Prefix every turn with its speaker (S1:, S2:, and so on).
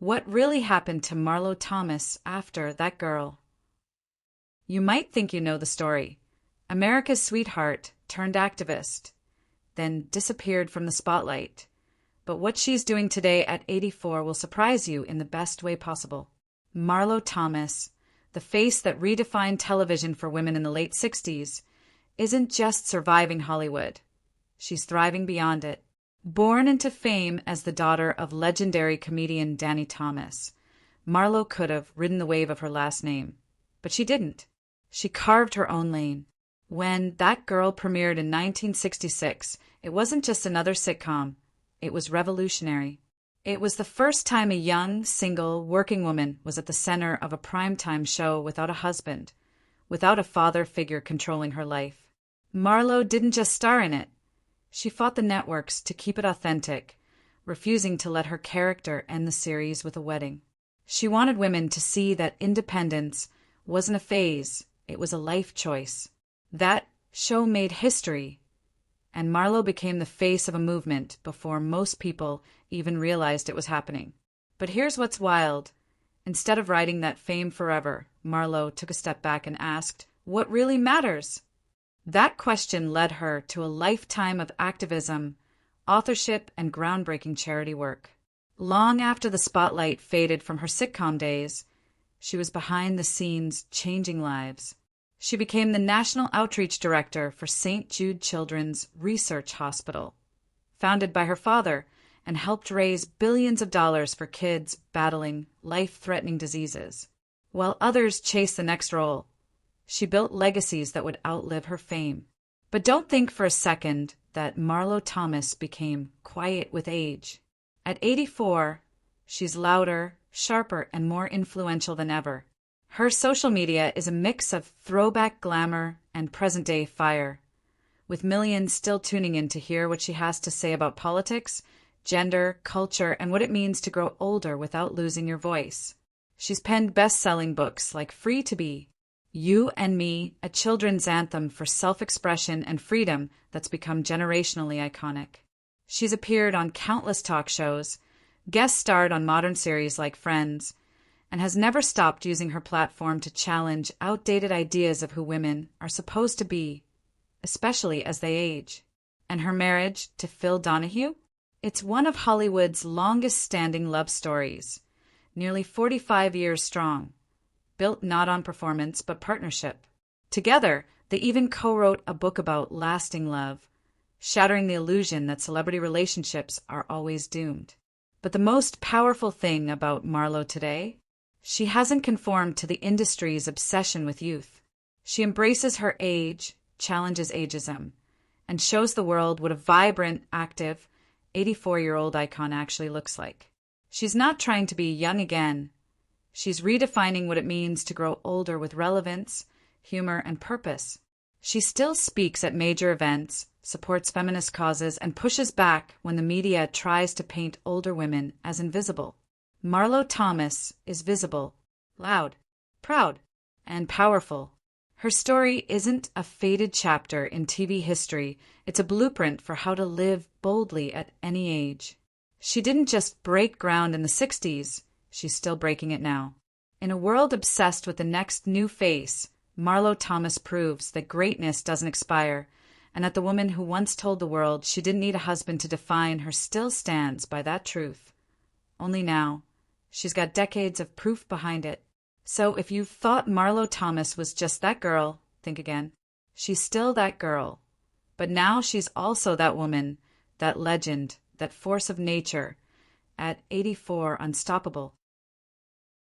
S1: What really happened to Marlo Thomas after that girl? You might think you know the story. America's sweetheart turned activist, then disappeared from the spotlight. But what she's doing today at 84 will surprise you in the best way possible. Marlo Thomas, the face that redefined television for women in the late 60s, isn't just surviving Hollywood. She's thriving beyond it. Born into fame as the daughter of legendary comedian Danny Thomas, Marlo could have ridden the wave of her last name. But she didn't. She carved her own lane. When That Girl premiered in 1966, it wasn't just another sitcom. It was revolutionary. It was the first time a young, single, working woman was at the center of a primetime show without a husband, without a father figure controlling her life. Marlo didn't just star in it. She fought the networks to keep it authentic, refusing to let her character end the series with a wedding. She wanted women to see that independence wasn't a phase, it was a life choice. That show made history, and Marlo became the face of a movement before most people even realized it was happening. But here's what's wild. Instead of riding that fame forever, Marlo took a step back and asked, what really matters? That question led her to a lifetime of activism, authorship, and groundbreaking charity work. Long after the spotlight faded from her sitcom days, she was behind the scenes changing lives. She became the National Outreach Director for St. Jude Children's Research Hospital, founded by her father, and helped raise billions of dollars for kids battling life-threatening diseases. While others chased the next role, she built legacies that would outlive her fame. But don't think for a second that Marlo Thomas became quiet with age. At 84, she's louder, sharper, and more influential than ever. Her social media is a mix of throwback glamour and present-day fire, with millions still tuning in to hear what she has to say about politics, gender, culture, and what it means to grow older without losing your voice. She's penned best-selling books like Free to Be, You and Me, a children's anthem for self-expression and freedom that's become generationally iconic. She's appeared on countless talk shows, guest-starred on modern series like Friends, and has never stopped using her platform to challenge outdated ideas of who women are supposed to be, especially as they age. And her marriage to Phil Donahue? It's one of Hollywood's longest-standing love stories, nearly 45 years strong, built not on performance but partnership. Together, they even co-wrote a book about lasting love, shattering the illusion that celebrity relationships are always doomed. But the most powerful thing about Marlo today? She hasn't conformed to the industry's obsession with youth. She embraces her age, challenges ageism, and shows the world what a vibrant, active, 84-year-old icon actually looks like. She's not trying to be young again. She's redefining what it means to grow older with relevance, humor, and purpose. She still speaks at major events, supports feminist causes, and pushes back when the media tries to paint older women as invisible. Marlo Thomas is visible, loud, proud, and powerful. Her story isn't a faded chapter in TV history, it's a blueprint for how to live boldly at any age. She didn't just break ground in the 60s, she's still breaking it now. In a world obsessed with the next new face, Marlo Thomas proves that greatness doesn't expire, and that the woman who once told the world she didn't need a husband to define her still stands by that truth. Only now, she's got decades of proof behind it. So if you thought Marlo Thomas was just that girl, think again. She's still that girl. But now she's also that woman, that legend, that force of nature, at 84 unstoppable.